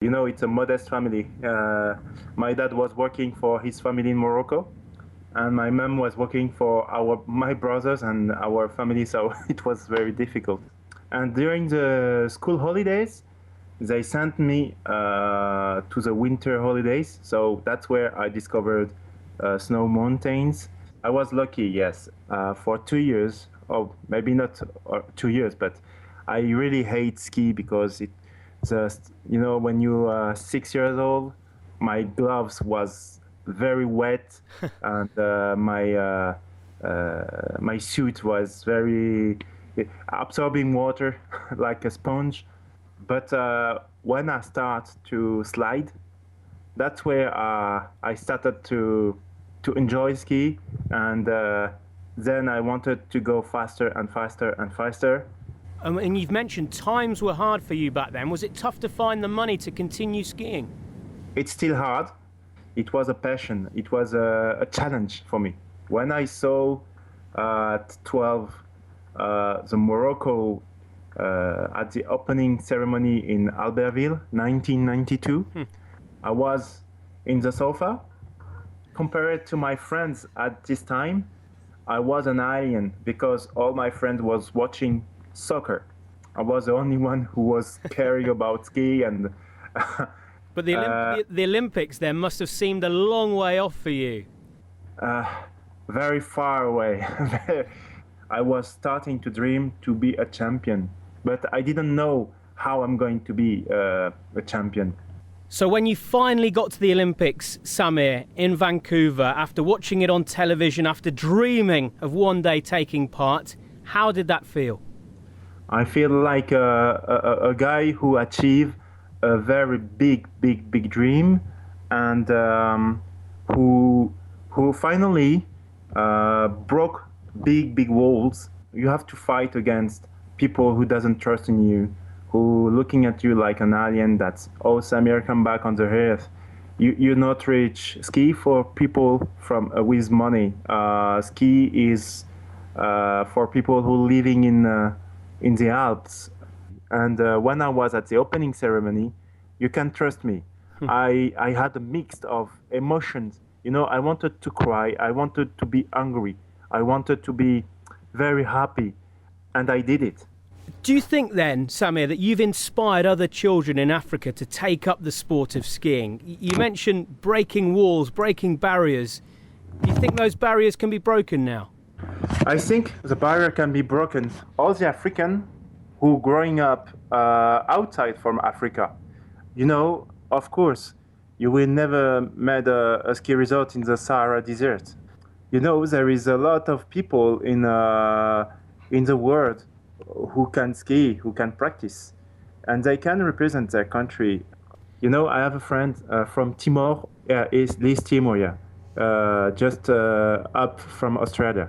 You know, it's a modest family. My dad was working for his family in Morocco, and my mom was working for my brothers and our family, so it was very difficult. And during the school holidays, they sent me to the winter holidays, so that's where I discovered snow mountains. I was lucky, yes, for 2 years, or maybe not 2 years, but I really hate ski because it just, when you are 6 years old, my gloves was very wet, and my suit was very absorbing water like a sponge. But when I start to slide, that's where I started to enjoy ski, and then I wanted to go faster and faster and faster. And you've mentioned times were hard for you back then. Was it tough to find the money to continue skiing? It's still hard. It was a passion. It was a challenge for me. When I saw at 12 the Morocco at the opening ceremony in Albertville, 1992, I was in the sofa. Compared to my friends at this time, I was an alien because all my friends was watching soccer. I was the only one who was caring about ski and. But the Olympics then must have seemed a long way off for you. Very far away. I was starting to dream to be a champion, but I didn't know how I'm going to be a champion. So when you finally got to the Olympics, Samir, in Vancouver, after watching it on television, after dreaming of one day taking part, how did that feel? I feel like a guy who achieved a very big dream, and who finally broke big walls. You have to fight against people who doesn't trust in you, who looking at you like an alien. That's, oh, Samir, come back on the earth. You're not rich. Ski for people with money. Ski is for people who living in the Alps. And when I was at the opening ceremony, you can trust me. I had a mix of emotions. I wanted to cry. I wanted to be angry. I wanted to be very happy. And I did it. Do you think then, Samir, that you've inspired other children in Africa to take up the sport of skiing? You mentioned breaking walls, breaking barriers. Do you think those barriers can be broken now? I think the barrier can be broken. All the African who growing up outside from Africa, of course, you will never make a ski resort in the Sahara Desert. There is a lot of people in the world who can ski, who can practice, and they can represent their country. I have a friend from Timor, East Timor, just up from Australia.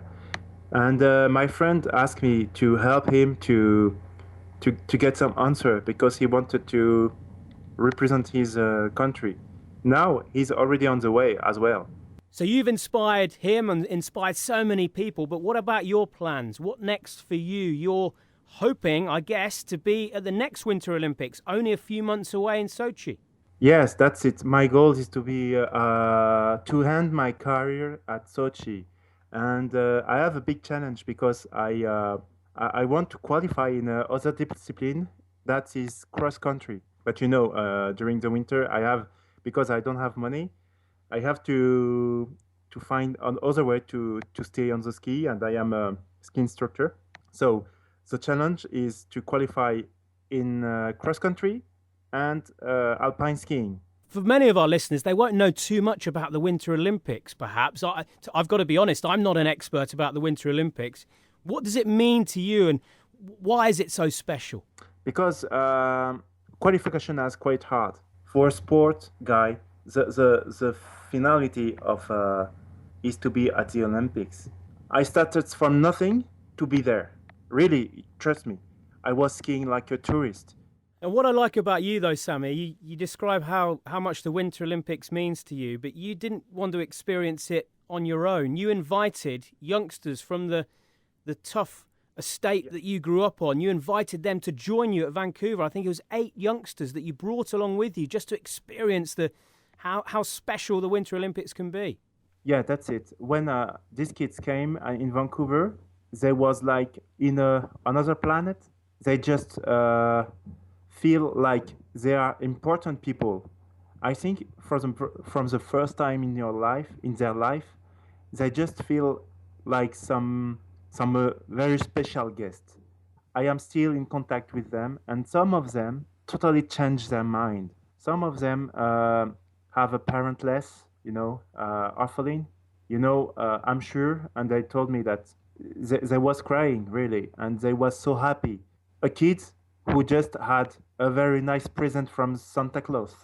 And my friend asked me to help him to get some answer because he wanted to represent his country. Now he's already on the way as well. So you've inspired him and inspired so many people, but what about your plans? What next for you? You're hoping, I guess, to be at the next Winter Olympics, only a few months away in Sochi. Yes, that's it. My goal is to be to end my career at Sochi, and I have a big challenge because I want to qualify in other discipline, that is cross country. But during the winter, because I don't have money, I have to find another way to stay on the ski, and I am a ski instructor. So the challenge is to qualify in cross country and alpine skiing. For many of our listeners, they won't know too much about the Winter Olympics, perhaps. I've got to be honest, I'm not an expert about the Winter Olympics. What does it mean to you, and why is it so special? Because qualification is quite hard. For a sport guy, the finality of is to be at the Olympics. I started from nothing to be there. Really, trust me. I was skiing like a tourist. And what I like about you, though, Samir, you describe how much the Winter Olympics means to you, but you didn't want to experience it on your own. You invited youngsters from the tough estate that you grew up on. You invited them to join you at Vancouver. I think it was 8 youngsters that you brought along with you just to experience how special the Winter Olympics can be. Yeah, that's it. When these kids came in Vancouver, they was like in another planet. They just feel like they are important people. I think from the first time in their life, they just feel like some very special guest. I am still in contact with them, and some of them totally changed their mind. Some of them have a parentless, orphan. I'm sure, and they told me that they was crying really, and they was so happy. A kid who just had a very nice present from Santa Claus.